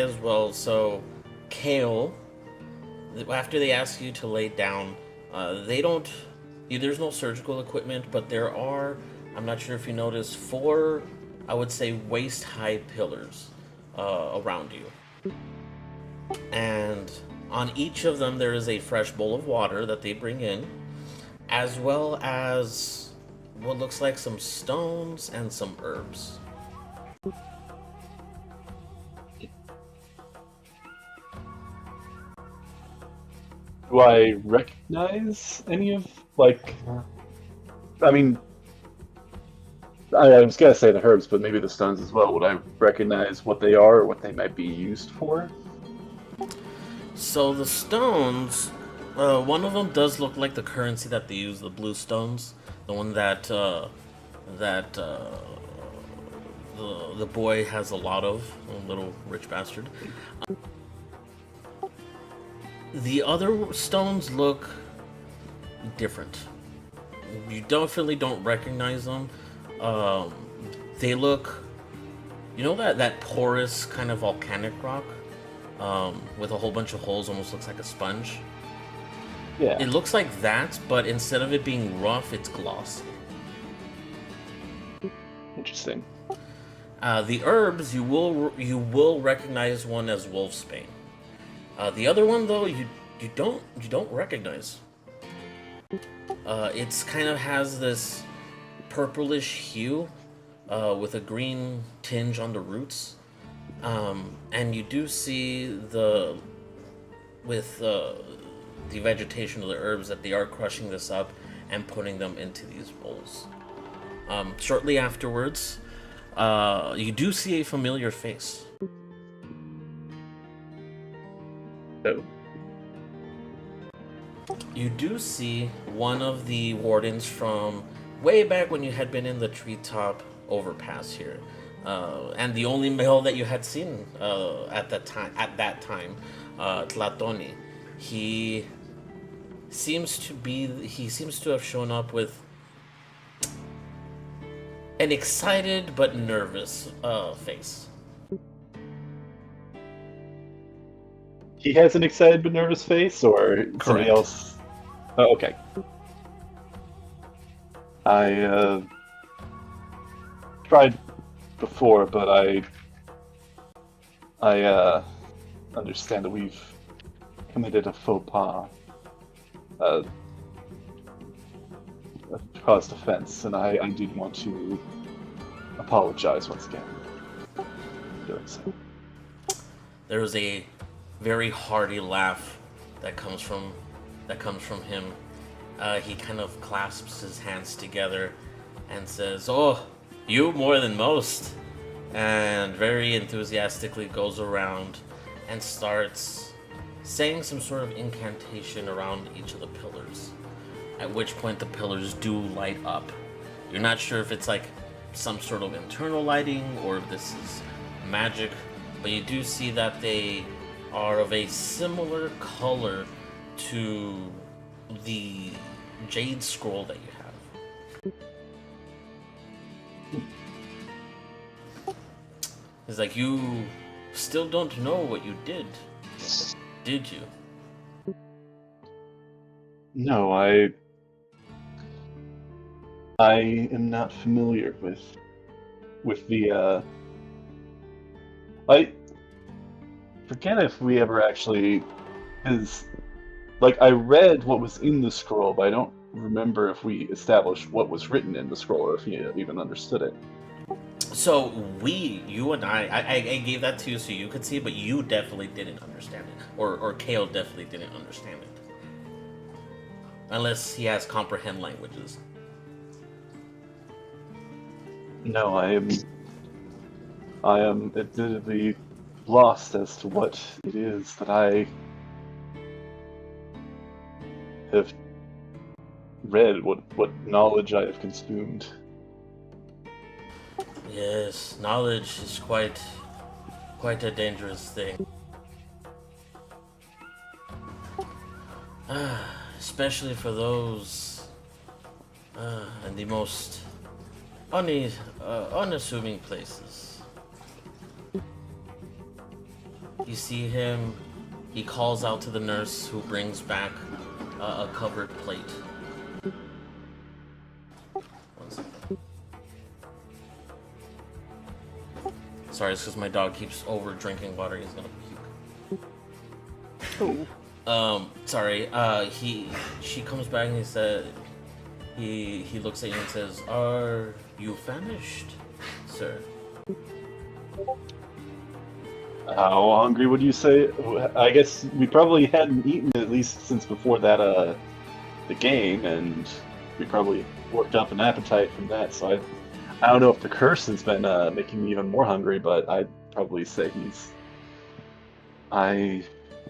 as well. So, Kale, after they ask you to lay down, they don't. There's no surgical equipment, but there are. I'm not sure if you noticed four, I would say, waist-high pillars around you, and on each of them there is a fresh bowl of water that they bring in, as well as what looks like some stones and some herbs. Do I recognize any of, like, I mean, I was gonna say the herbs, but maybe the stones as well. Would I recognize what they are or what they might be used for? So the stones, one of them does look like the currency that they use, the blue stones, the one that the boy has a lot of, a little rich bastard. The other stones look different. You definitely don't recognize them. Um, they look, that porous kind of volcanic rock, with a whole bunch of holes, almost looks like a sponge. Yeah. It looks like that, but instead of it being rough, it's glossy. Interesting. The herbs, you will recognize one as wolfsbane. The other one though, you don't recognize. It's kind of has this purplish hue, with a green tinge on the roots, and you do see with the vegetation of the herbs that they are crushing this up and putting them into these bowls. Shortly afterwards, you do see a familiar face. Oh. You do see one of the wardens from way back when you had been in the treetop overpass here, and the only male that you had seen at that time, Tlatoni. He seems to have shown up with an excited but nervous face. He has an excited but nervous face, or somebody Correct. else? Oh, okay. I tried before, but I understand that we've committed a faux pas, uh, caused offense, and I did want to apologize once again for doing so. There was a very hearty laugh that comes from him. He kind of clasps his hands together and says, "Oh, you more than most," and very enthusiastically goes around and starts saying some sort of incantation around each of the pillars. At which point the pillars do light up. You're not sure if it's like some sort of internal lighting or if this is magic, but you do see that they are of a similar color to the jade scroll that you have. It's like, you still don't know what you did you? No, I am not familiar with the I forget if we ever actually, because, like, I read what was in the scroll, but I don't remember if we established what was written in the scroll or if you even understood it. So you and I gave that to you so you could see, but you definitely didn't understand it, or Kale definitely didn't understand it, unless he has comprehend languages. No, I am admittedly lost as to what it is that I have read, what knowledge I have consumed. Yes, knowledge is quite a dangerous thing. Especially for those in the most unassuming places. You see him. He calls out to the nurse, who brings back a covered plate. One second. Sorry, it's because my dog keeps over drinking water. He's gonna puke. Sorry. She comes back and he said, he looks at you and says, "Are you famished, sir?" How hungry would you say? I guess we probably hadn't eaten at least since before that the game, and we probably worked up an appetite from that. So I don't know if the curse has been making me even more hungry, but I'd probably say I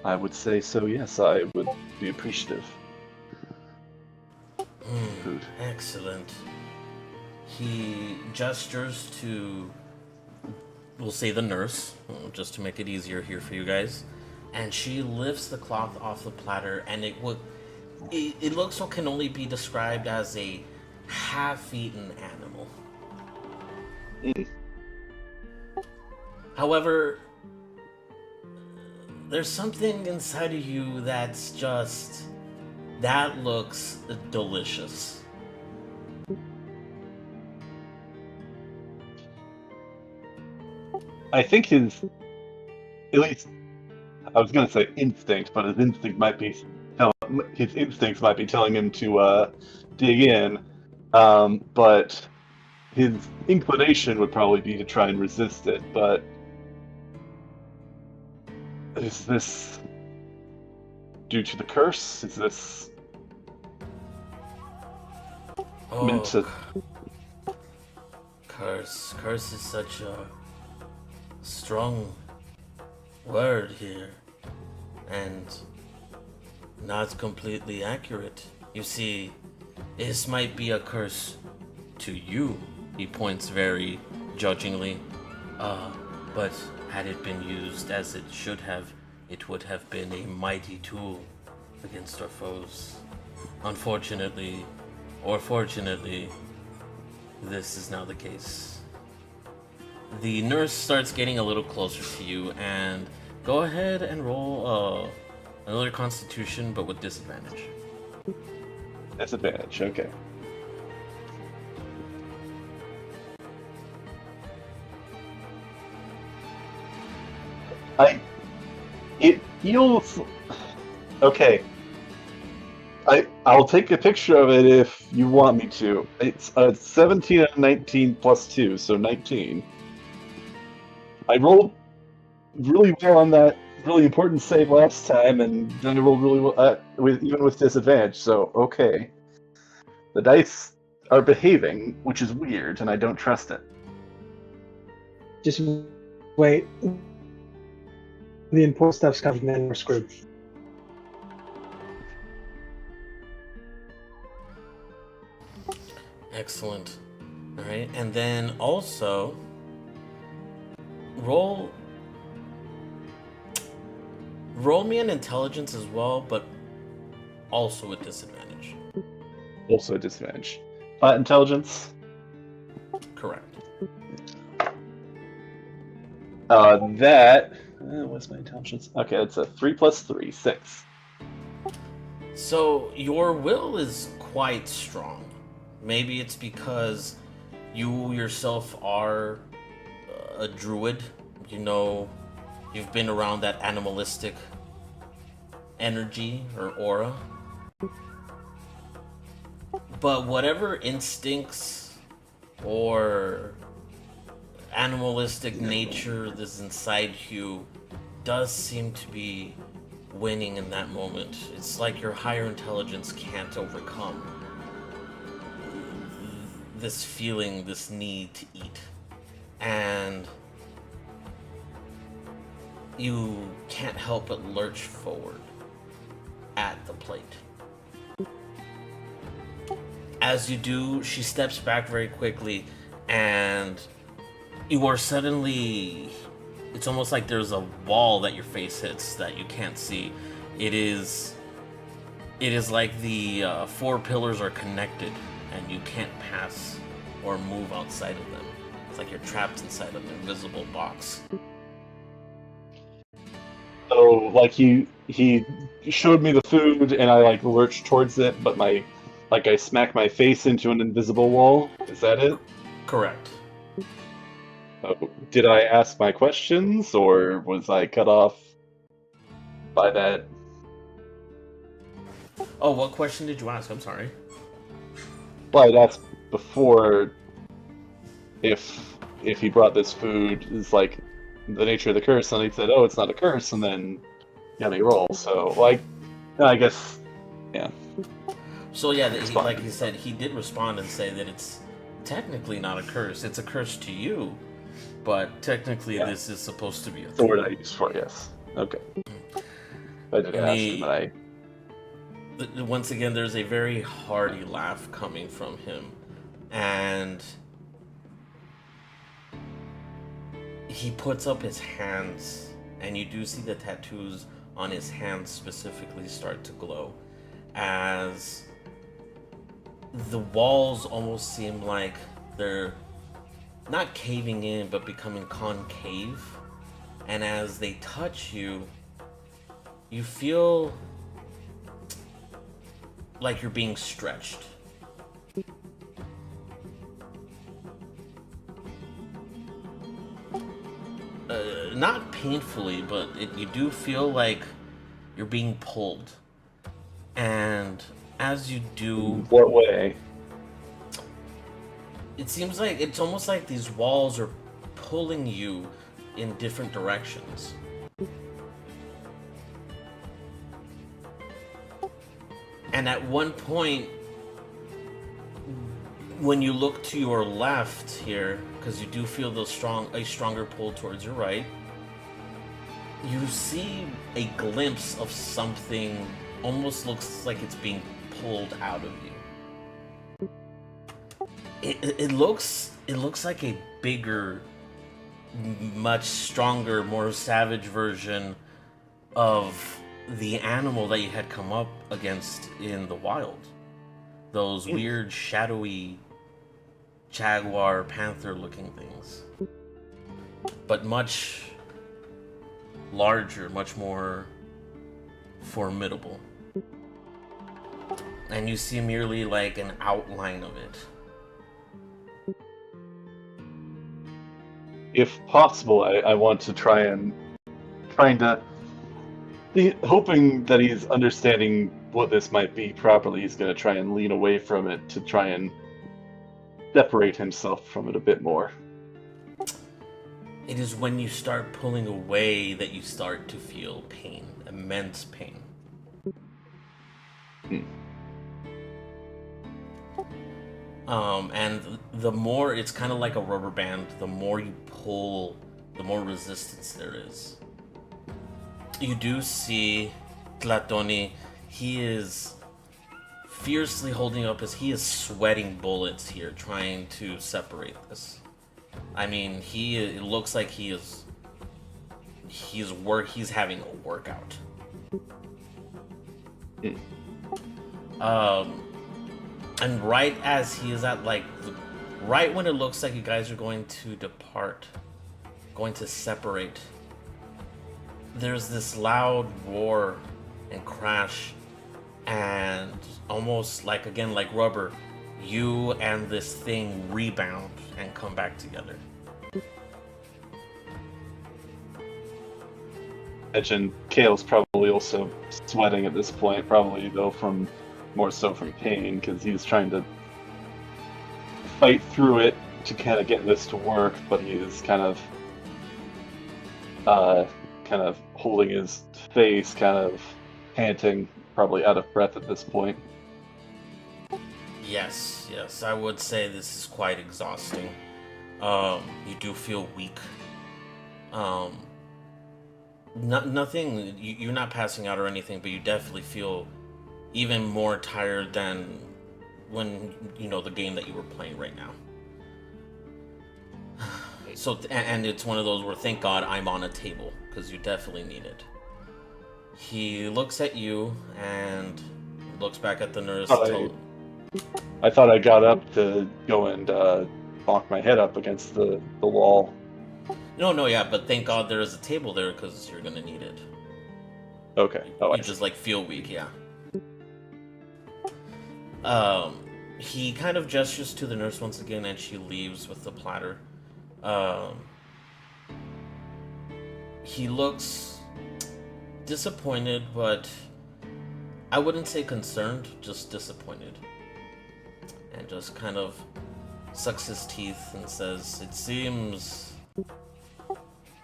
would say so. Yes, I would be appreciative. Food. Excellent. He gestures to, we'll say, the nurse, just to make it easier here for you guys, and she lifts the cloth off the platter, and it looks what can only be described as a half-eaten animal. However, there's something inside of you that looks delicious. I think at least, I was gonna say instinct, but his instincts might be telling him to dig in, but his inclination would probably be to try and resist it. But is this due to the curse? Is this meant to... Curse is such a strong word here, and not completely accurate. You see, this might be a curse to you. He points very judgingly. But had it been used as it should have, it would have been a mighty tool against our foes. Unfortunately, or fortunately, this is now the case. The nurse starts getting a little closer to you, and go ahead and roll another Constitution, but with disadvantage. Disadvantage, okay. It feels... Okay. I'll take a picture of it if you want me to. It's 17 and 19 plus 2, so 19. I rolled really well on that really important save last time, and then I rolled really well, even with disadvantage, so okay. The dice are behaving, which is weird, and I don't trust it. Just wait. The important stuff's coming, then we're screwed. Excellent. Alright, and then also roll me an intelligence as well, but also with disadvantage. Also a disadvantage. Intelligence? Correct. What's my intelligence? Okay, that's a 3 plus 3, 6. So your will is quite strong. Maybe it's because you yourself are a druid. You know, you've been around that animalistic energy or aura. But whatever instincts or animalistic nature that's inside you does seem to be winning in that moment. It's like your higher intelligence can't overcome this feeling, this need to eat. And you can't help but lurch forward at the plate. As you do, she steps back very quickly, and you are suddenly... It's almost like there's a wall that your face hits that you can't see. It is like the 4 pillars are connected, and you can't pass or move outside of them. It's like you're trapped inside of an invisible box. So, like, he showed me the food, and I like lurched towards it, but I smacked my face into an invisible wall. Is that it? Correct. Oh, did I ask my questions, or was I cut off by that? Oh, what question did you ask? I'm sorry. Well, I'd asked before if he brought this food is like the nature of the curse, and he said, "Oh, it's not a curse," and then yeah, they roll. So, like, I guess, yeah. So yeah, Responded. like he said, he did respond and say that it's technically not a curse. It's a curse to you, but technically Yeah. this is supposed to be a The word I used for yes. Okay. I did And ask him, and once again, there's a very hearty laugh coming from him, and he puts up his hands, and you do see the tattoos on his hands specifically start to glow as the walls almost seem like they're not caving in but becoming concave, and as they touch you, you feel like you're being stretched. Not painfully, but you do feel like you're being pulled. And as you do, what way? it seems like it's almost like these walls are pulling you in different directions. And at one point, when you look to your left here, because you do feel a stronger pull towards your right, you see a glimpse of something almost looks like it's being pulled out of you. It looks like a bigger, much stronger, more savage version of the animal that you had come up against in the wild. Those weird, shadowy jaguar, panther looking things. But much larger, much more formidable. And you see merely like an outline of it. If possible, I want to trying to hoping that he's understanding what this might be properly. He's going to try and lean away from it to try and separate himself from it a bit more. It is when you start pulling away that you start to feel pain, immense pain. And the more, it's kind of like a rubber band, the more you pull, the more resistance there is. You do see Tlatoni, he is fiercely holding up he is sweating bullets here, trying to separate this. I mean, it looks like he's having a workout. And right as he is at right when it looks like you guys are going to depart, going to separate, there's this loud roar and crash, and almost like rubber, you and this thing rebound and come back together. Imagine Kale's probably also sweating at this point, probably though more so from pain, because he's trying to fight through it to kind of get this to work, but he is kind of holding his face, kind of panting, probably out of breath at this point. Yes, I would say this is quite exhausting. You do feel weak. Nothing, you're not passing out or anything, but you definitely feel even more tired than when, the game that you were playing right now. So, and it's one of those where, thank God I'm on a table, because you definitely need it. He looks at you and looks back at the nurse. I thought I got up to go and bonk my head up against the wall. No, yeah, but thank God there is a table there, because you're gonna need it. Okay. Oh, I You see. just like feel weak, yeah. He kind of gestures to the nurse once again, and she leaves with the platter. He looks disappointed, but I wouldn't say concerned, just disappointed. And just kind of sucks his teeth and says, "It seems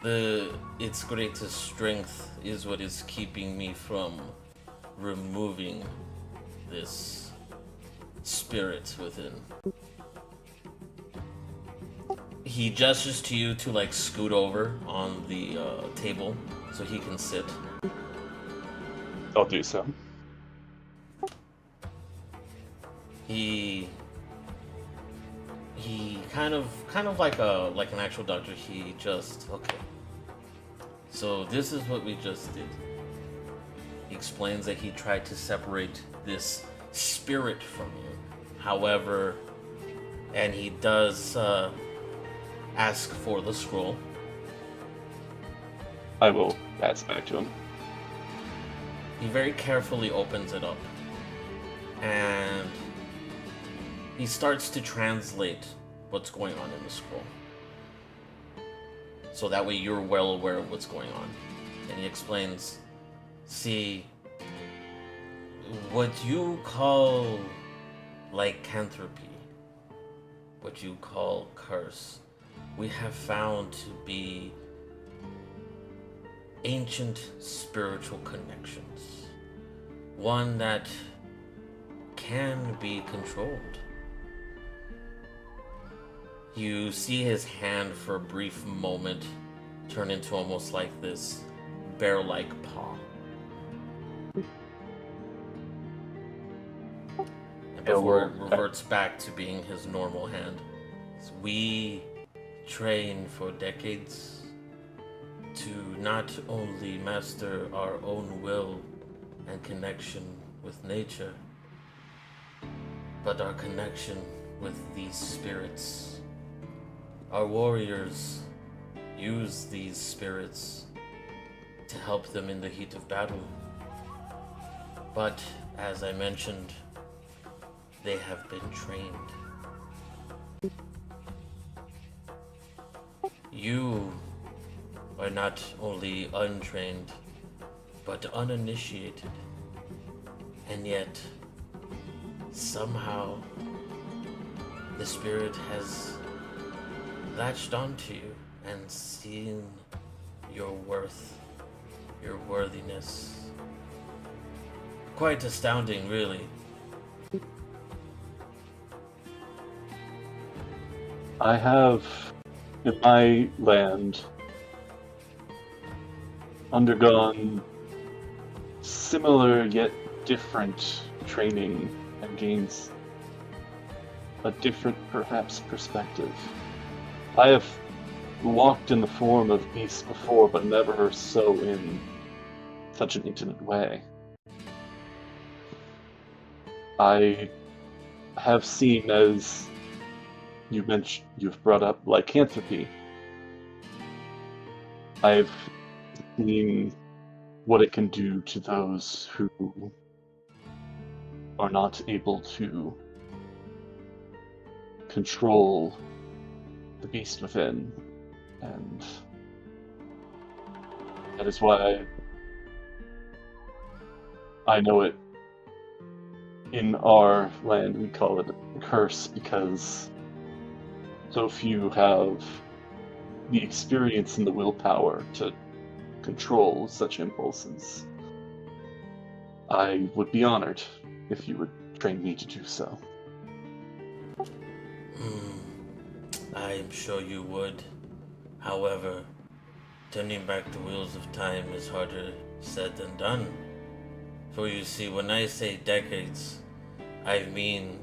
its greatest strength is what is keeping me from removing this spirit within." He gestures to you to like scoot over on the table so he can sit. I'll do so. He kind of like an actual doctor. He just, okay. So this is what we just did. He explains that he tried to separate this spirit from you. However, and he does ask for the scroll. I will pass it back to him. He very carefully opens it up, and he starts to translate what's going on in the scroll. So that way you're well aware of what's going on. And he explains, see, what you call lycanthropy, what you call curse, we have found to be ancient spiritual connections. One that can be controlled. You see his hand for a brief moment turn into almost like this bear-like paw. And before it reverts back to being his normal hand. We train for decades to not only master our own will and connection with nature, but our connection with these spirits. Our warriors use these spirits to help them in the heat of battle. But, as I mentioned, they have been trained. You are not only untrained, but uninitiated. And yet, somehow, the spirit has latched onto you and seen your worth, your worthiness. Quite astounding, really. I have, in my land, undergone similar yet different training and gains a different, perhaps, perspective. I have walked in the form of beasts before, but never so in such an intimate way. I have seen, as you mentioned, you've brought up lycanthropy. I've seen what it can do to those who are not able to control the beast within, and that is why I know it. In our land, we call it a curse because so few have the experience and the willpower to control such impulses. I would be honored if you would train me to do so. I am sure you would. However, turning back the wheels of time is harder said than done. For you see, when I say decades, I mean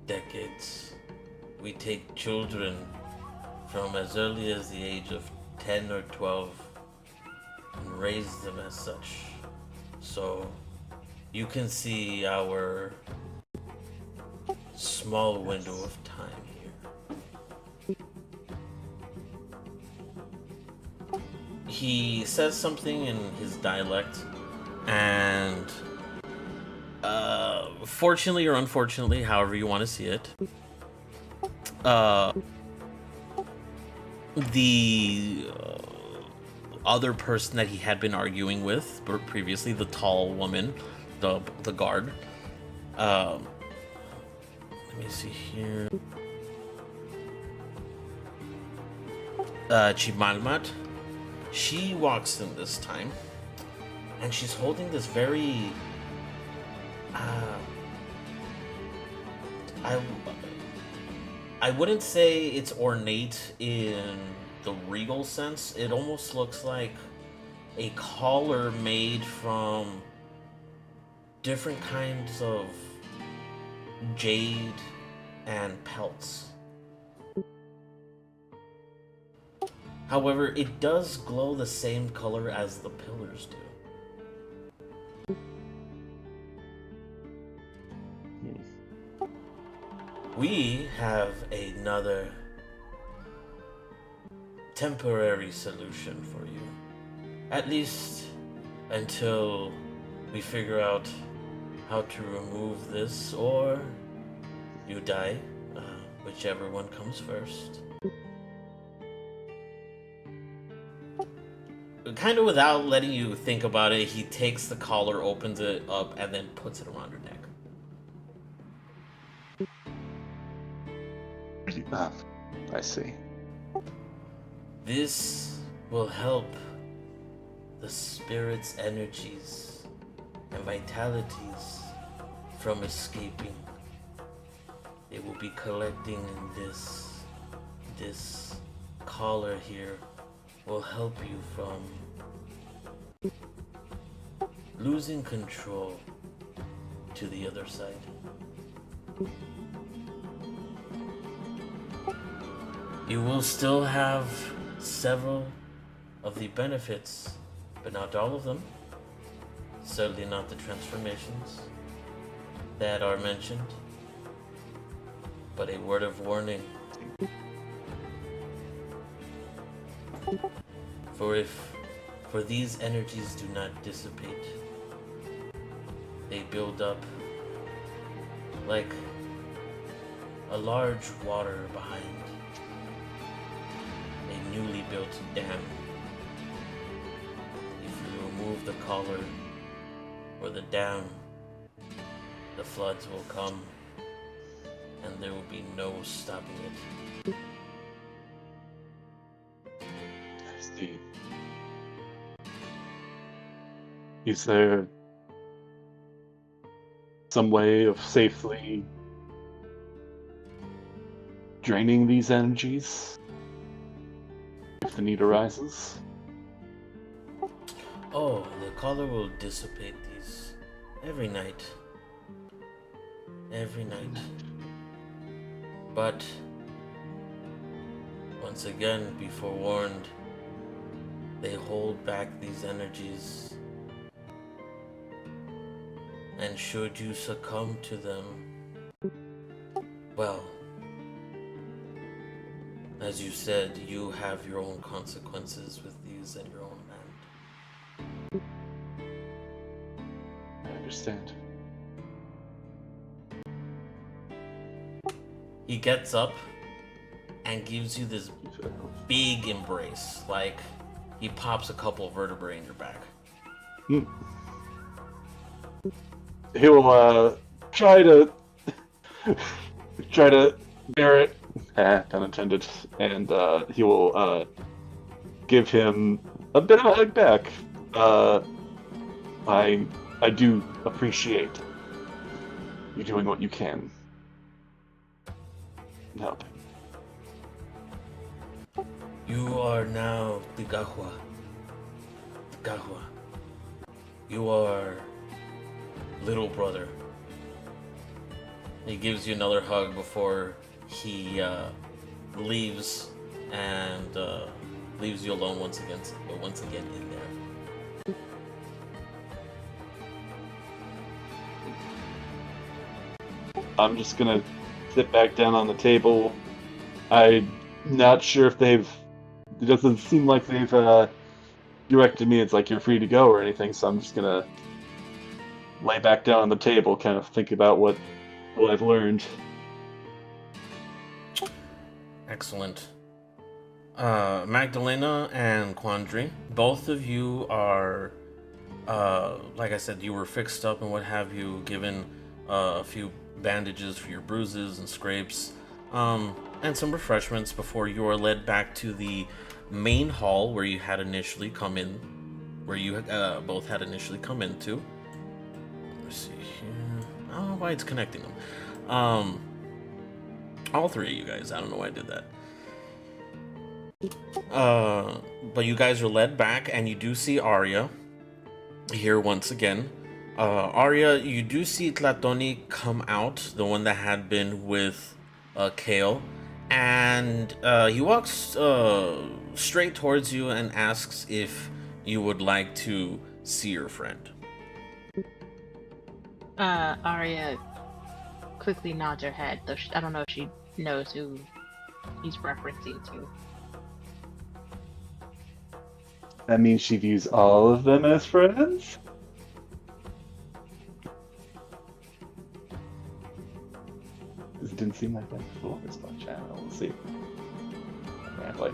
decades. We take children from as early as the age of 10 or 12 and raise them as such. So you can see our small window of time here. He says something in his dialect, And fortunately or unfortunately, however you want to see it, the other person that he had been arguing with previously, the tall woman, the guard. Let me see here. Chimalmat. She walks in this time, and she's holding this very I wouldn't say it's ornate in the regal sense. It almost looks like a collar made from different kinds of jade and pelts. However, it does glow the same color as the pillars do. We have another temporary solution for you. At least until we figure out how to remove this, or you die, whichever one comes first. Kind of without letting you think about it, he takes the collar, opens it up, and then puts it around her neck. I see. This will help the spirit's energies and vitalities from escaping. They will be collecting in this collar here will help you from losing control to the other side. You will still have several of the benefits, but not all of them. Certainly not the transformations that are mentioned. But a word of warning. For these energies do not dissipate. They build up like a large water behind a newly built dam. If you remove the collar or the dam, the floods will come and there will be no stopping it. I see. Is there some way of safely draining these energies if the need arises? Oh, the collar will dissipate these every night. Every night. But once again, be forewarned, they hold back these energies. And should you succumb to them, well, as you said, you have your own consequences with these at your own hand. I understand. He gets up and gives you this big embrace, like he pops a couple vertebrae in your back. He will try to bear it, pun intended, and he will give him a bit of a hug back. I do appreciate you doing what you can. Help. You are now the Gahwa. The Gahwa. You are little brother. He gives you another hug before he leaves and leaves you alone once again in there. I'm just gonna sit back down on the table. I'm not sure if it doesn't seem like they've directed me. It's like you're free to go or anything, so I'm just gonna lay back down on the table, kind of think about what I've learned. Excellent. Magdalena and Quandary, both of you are, like I said, you were fixed up and what have you, given a few bandages for your bruises and scrapes, and some refreshments before you are led back to the main hall where you had initially come in, where you both had initially come into. Let's see here. I don't know why it's connecting them. All three of you guys. I don't know why I did that. But you guys are led back, and you do see Arya here once again. Arya, you do see Tlatoni come out, the one that had been with Kale, and he walks straight towards you and asks if you would like to see your friend. Arya quickly nods her head, though I don't know if she knows who he's referencing to. That means she views all of them as friends? It didn't seem like that before this much. I don't know, we'll see. Apparently.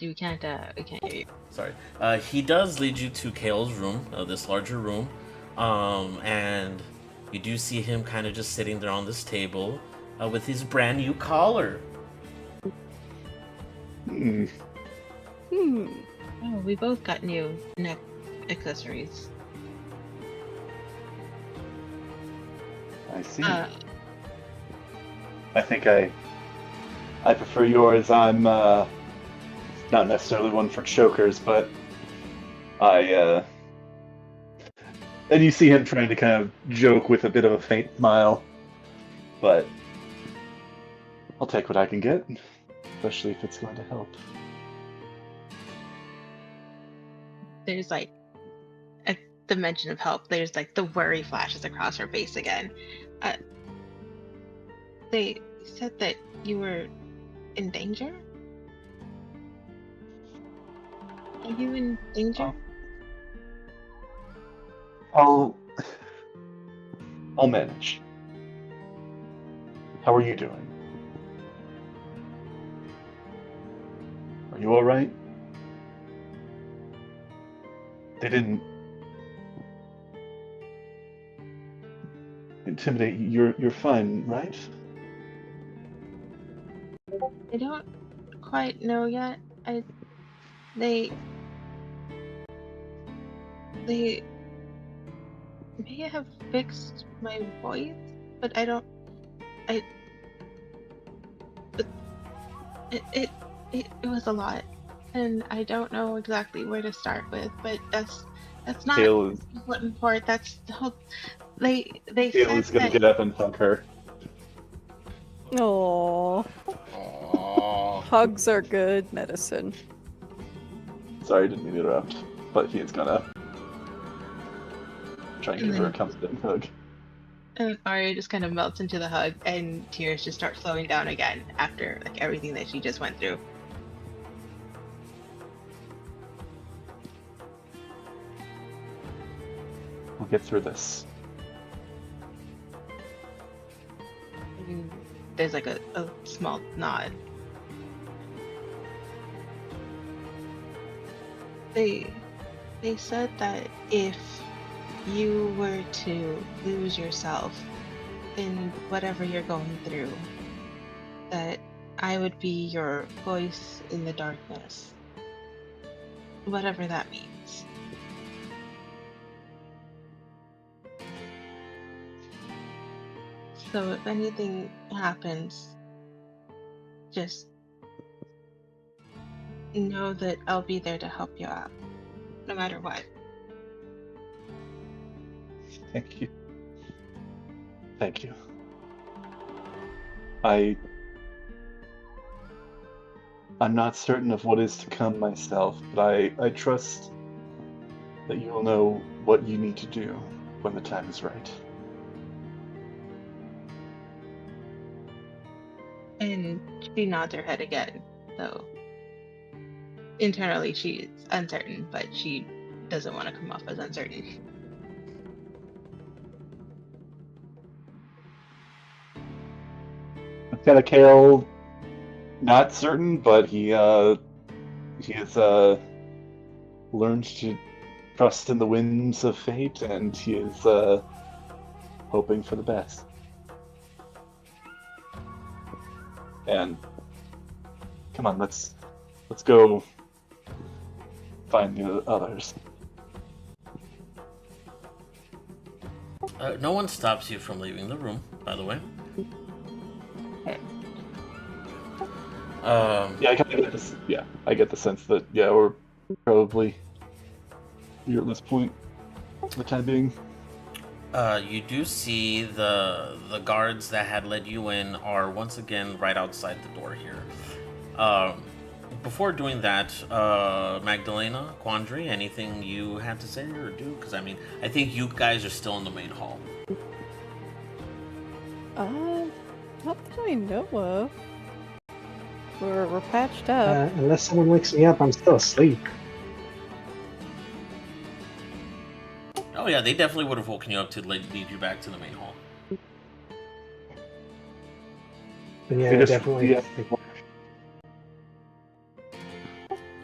We can't hear you. Sorry. He does lead you to Kale's room, this larger room, and you do see him kind of just sitting there on this table with his brand new collar. Oh, we both got new neck accessories. I see. I think I prefer yours. I'm not necessarily one for chokers, but and you see him trying to kind of joke with a bit of a faint smile, but I'll take what I can get, especially if it's going to help. There's like, at the mention of help, there's like the worry flashes across her face again. They said that you were in danger? Are you in danger? I'll manage. How are you doing? Are you all right? They didn't intimidate you. You're fine, right? I don't quite know yet. They may have fixed my voice, but but it was a lot, and I don't know exactly where to start with, but that's not Kale what important. That's the whole. They Kale said is gonna that get up and hug her. Oh, Aww. hugs are good medicine. Sorry, didn't mean to interrupt, but he is gonna try and give her a comforting hug. and Arya just kind of melts into the hug, and tears just start flowing down again after like everything that she just went through. We'll get through this. And there's like a small nod. They said that if you were to lose yourself in whatever you're going through, that I would be your voice in the darkness. Whatever that means. So if anything happens, just know that I'll be there to help you out, no matter what. Thank you. Thank you. I'm not certain of what is to come myself, but I trust that you will know what you need to do when the time is right. And she nods her head again, so internally she's uncertain, but she doesn't want to come off as uncertain. Lieutenant Kale, not certain, but he has learned to trust in the winds of fate, and he is hoping for the best. And come on, let's go find the others. No one stops you from leaving the room, by the way. Yeah, I kind of get this. Yeah, I get the sense that we're probably here at this point for the time being. You do see the guards that had led you in are once again right outside the door here. Before doing that, Magdalena, Quandary, anything you had to say or do? Because I think you guys are still in the main hall. Not that I know of. We're patched up. Unless someone wakes me up, I'm still asleep. Oh yeah, they definitely would have woken you up to lead you back to the main hall. But yeah, They just- definitely. yeah.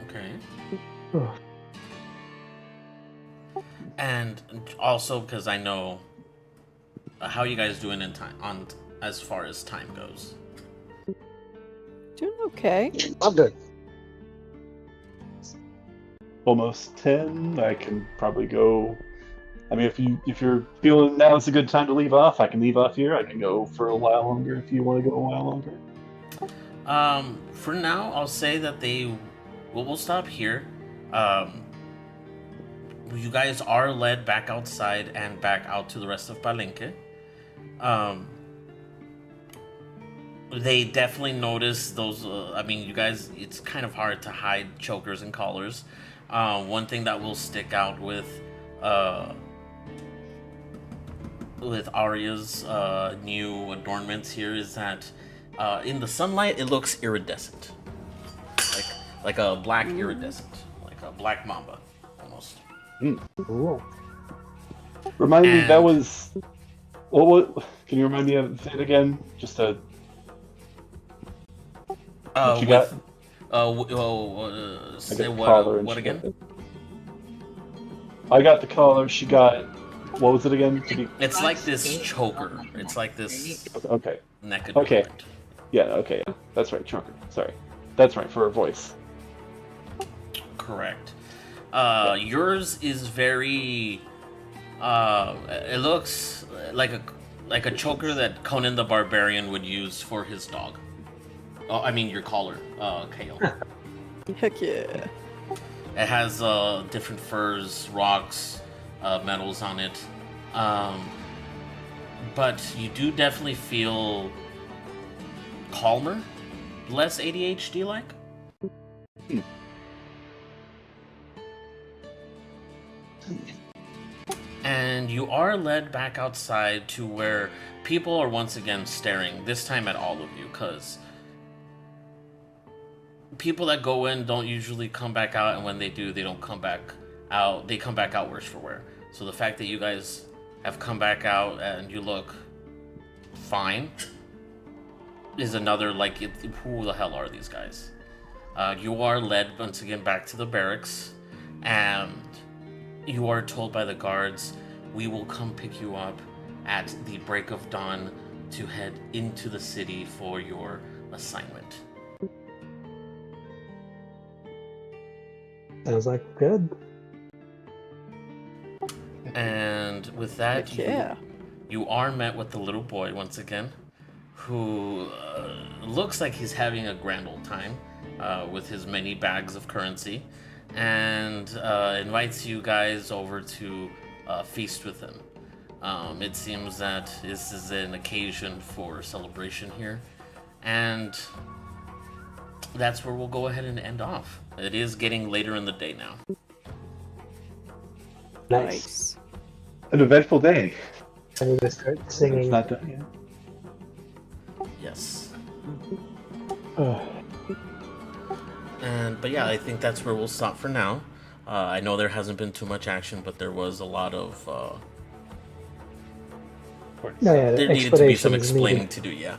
Okay. Oh. And also because I know how you guys doing in time as far as time goes. Doing okay. I'm good. Almost 10. I can probably go. I mean, if you're feeling now is a good time to leave off, I can leave off here. I can go for a while longer if you want to go a while longer. For now, I'll say that we'll stop here. You guys are led back outside and back out to the rest of Palenque. They definitely notice those. You guys, it's kind of hard to hide chokers and collars. One thing that will stick out with Arya's new adornments here is that in the sunlight it looks iridescent, like a black iridescent, like a black mamba almost. Cool. Remind me, And- that was. What? Can you remind me of it again? Just to. What you got? Say I got the collar and what she again? got it. I got the collar. She got. What was it again? It's like this choker. It's like this Okay. neck Okay. adornment. Yeah. Okay. That's right. Choker. Sorry. That's right for her voice. Correct. Yours is very. It looks like a choker that Conan the Barbarian would use for his dog. Oh, I mean your collar, Kale. Heck yeah. It has different furs, rocks, metals on it. But you do definitely feel calmer, less ADHD-like. And you are led back outside to where people are once again staring, this time at all of you, because people that go in don't usually come back out, and when they do, they don't come back out. They come back out worse for wear. So the fact that you guys have come back out and you look fine is another, like, who the hell are these guys? You are led once again back to the barracks, and you are told by the guards, we will come pick you up at the break of dawn to head into the city for your assignment. Sounds like good. And with that, Heck yeah. you are met with the little boy once again, who looks like he's having a grand old time with his many bags of currency, and invites you guys over to feast with him. It seems that this is an occasion for celebration here, and that's where we'll go ahead and end off. It is getting later in the day now. Nice. An eventful day. I need to start It's singing. not done yet. Yes. Oh, But yeah, I think that's where we'll stop for now. I know there hasn't been too much action, but there was a lot of. Yeah, There needed to be some explanations explaining needed. to do. Yeah.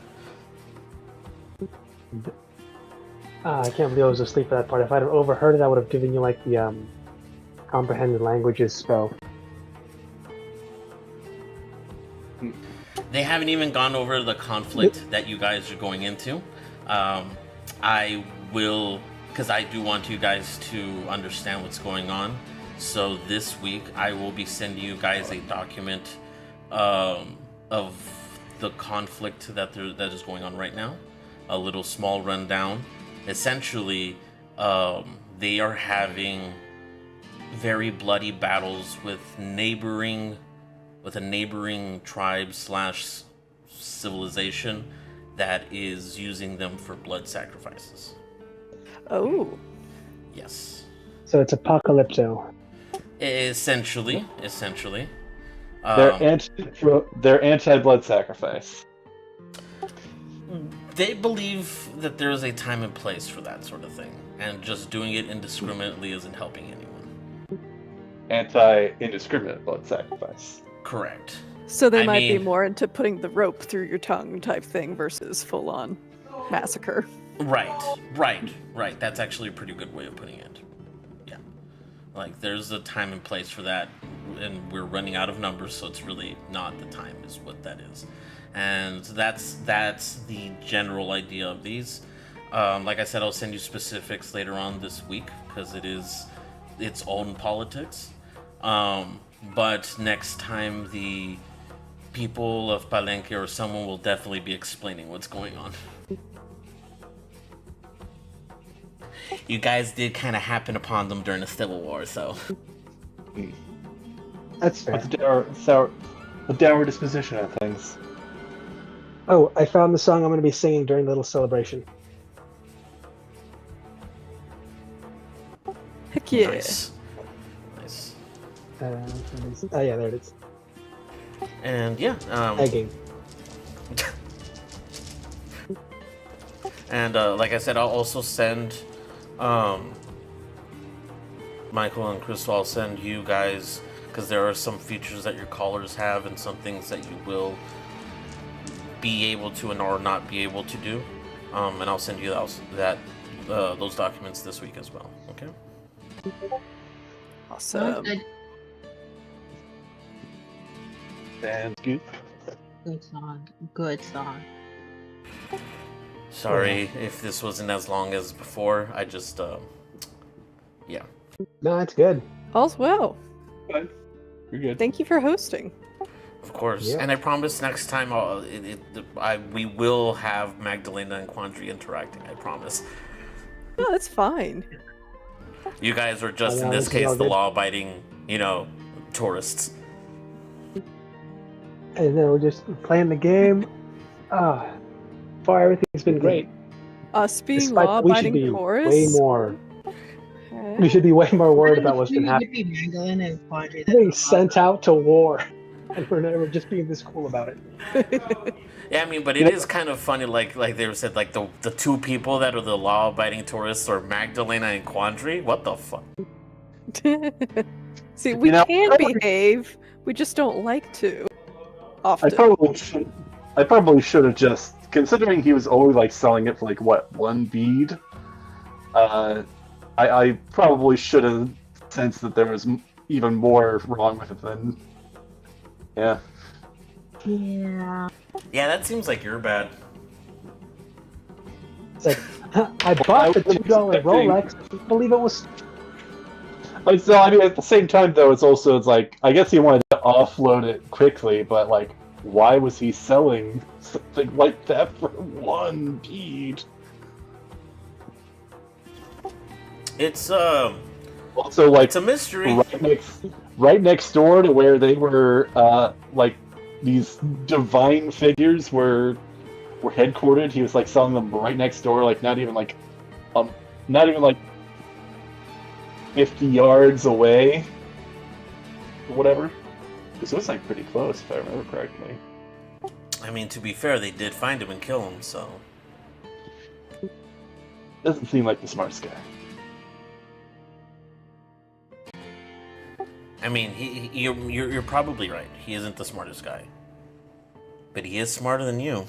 I can't believe I was asleep for that part. If I'd have overheard it, I would have given you like the comprehended languages spell. They haven't even gone over the conflict that you guys are going into. I will, because I do want you guys to understand what's going on. So this week, I will be sending you guys a document of the conflict that is going on right now. A little small rundown. Essentially, they are having very bloody battles with a neighboring tribe / civilization that is using them for blood sacrifices. Oh. Yes. So it's apocalypto. Essentially. They're anti-blood sacrifice. They believe that there is a time and place for that sort of thing, and just doing it indiscriminately isn't helping anyone. Anti-indiscriminate blood sacrifice. Correct. So they I might be mean- more into putting the rope through your tongue type thing versus full-on massacre. Right. That's actually a pretty good way of putting it. Yeah. Like, there's a time and place for that, and we're running out of numbers, so it's really not the time is what that is. And that's the general idea of these. Like I said, I'll send you specifics later on this week, because it is its own politics. But next time, the people of Palenque or someone will definitely be explaining what's going on. You guys did kind of happen upon them during the Civil War, so. That's fair. The dour disposition of things. Oh, I found the song I'm going to be singing during the little celebration. Heck yeah. Nice. Oh yeah, there it is. And yeah, Egging. and like I said, I'll also send Michael and Crystal. I'll send you guys, because there are some features that your callers have and some things that you will be able to and or not be able to do. And I'll send you those documents this week as well. Okay. Awesome. Good. And good. Good song. Sorry if this wasn't as long as before. I just yeah. No, it's good. All's well. Fine. You're good. Thank you for hosting. Of course, Yeah. and I promise next time we will have Magdalena and Quandary interacting. I promise. No, that's fine. You guys are just, Oh, in yeah, this this is case, all the good. law-abiding, tourists. And then we're just playing the game. Far everything's been great. Us being Despite that we should law-abiding be tourists. way more. Okay. We should be way more worried about what's been Would happening. be Magdalene and Quandary. Being sent out to war, and we're just being this cool about it. Yeah, I mean, but it is kind of funny, like they said, like the two people that are the law-abiding tourists are Magdalena and Quandary. What the fuck? See, we You know, can behave. We just don't like to. Often. I probably should have just, considering he was always like selling it for like what, one bead. I probably should have sensed that there was even more wrong with it than. Yeah. Yeah. Yeah, that seems like you're bad. It's like, I bought the $2 Rolex. I believe it was. So I mean, at the same time though, it's like I guess he wanted to offload it quickly, but like, why was he selling something like that for one bead? It's Also, like it's a mystery. right next door to where they were, like these divine figures were headquartered. He was like selling them right next door, like not even like 50 yards away, or whatever. This was like pretty close, if I remember correctly. I mean, to be fair, they did find him and kill him, so. Doesn't seem like the smartest guy. I mean, you're probably right. He isn't the smartest guy, but he is smarter than you.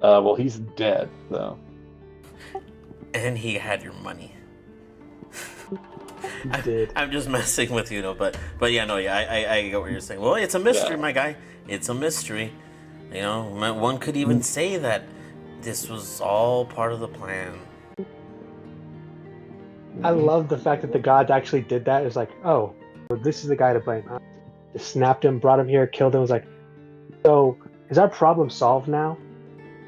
Well, he's dead, though. And he had your money. He did. I'm just messing with you, but yeah, no, yeah, I get what you're saying. Well, it's a mystery, my guy. It's a mystery. You know, one could even say that this was all part of the plan. I love the fact that the gods actually did that. It's like, oh, well, this is the guy to blame. Huh? Just snapped him, brought him here, killed him. It was like, so is our problem solved now?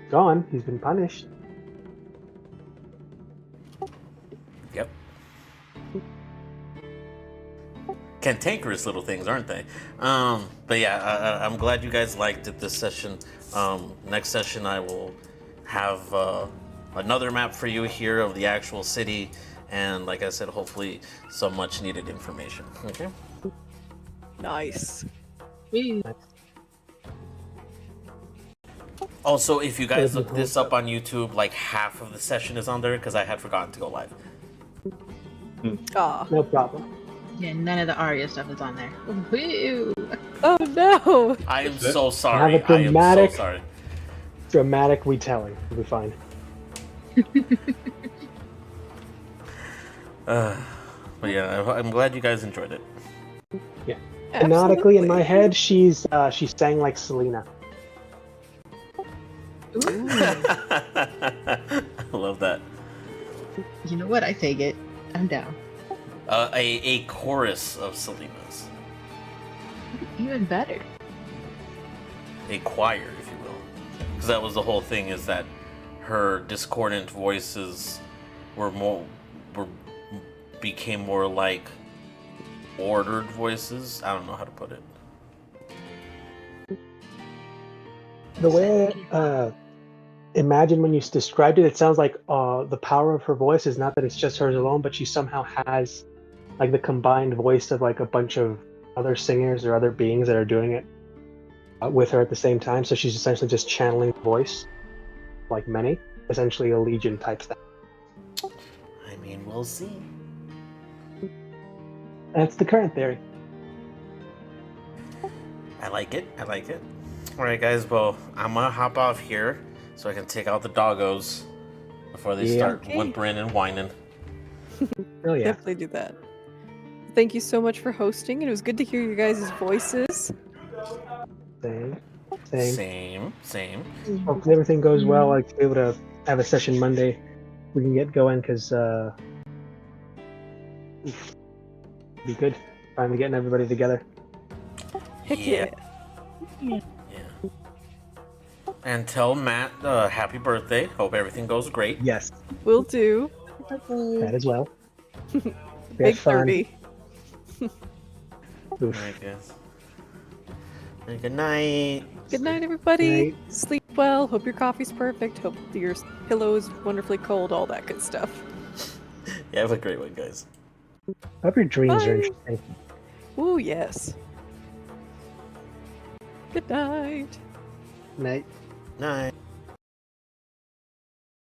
Gone. He's been punished. Yep. Cantankerous little things, aren't they? But yeah, I'm glad you guys liked it this session. Next session, I will have another map for you here of the actual city. And like I said, hopefully some much needed information. Okay. Nice. Also, if you guys look this up on YouTube, like half of the session is on there because I had forgotten to go live. Ah. No problem. Yeah, none of the Arya stuff is on there. Woo! Oh no! I am so sorry. Have a I am dramatic- so sorry. Dramatic retelling. We'll be fine. But yeah, I'm glad you guys enjoyed it. Yeah. Canonically, in my Absolutely. head, she's sang like Selena. Ooh. I love that. You know what? I take it. I'm down. A chorus of Selena's. Even better. A choir, if you will. Because that was the whole thing, is that her discordant voices became more like ordered voices. I don't know how to put it. The way imagine when you described it, it sounds like the power of her voice is not that it's just hers alone, but she somehow has like the combined voice of like a bunch of other singers or other beings that are doing it with her at the same time. So she's essentially just channeling voice, like many, essentially a legion type thing. I mean, we'll see. That's the current theory. I like it. I like it. All right, guys. Well, I'm gonna hop off here so I can take out the doggos before they start Okay. whimpering and whining. Oh yeah. Definitely do that. Thank you so much for hosting. It was good to hear your guys' voices. Same. Same. Hopefully everything goes well. Like to be able to have a session Monday, we can get going because be good. Finally getting everybody together. Heck yeah. Yeah. And tell Matt happy birthday. Hope everything goes great. Yes, Will do. that as well. We Big had fun. 30. All Oof. right, guys. And good night. Good night, everybody. Night. Sleep well. Hope your coffee's perfect. Hope your pillow is wonderfully cold. All that good stuff. Yeah, have a great one, guys. Hope your dreams are Bye. interesting. Ooh, yes. Good night. Night. Night.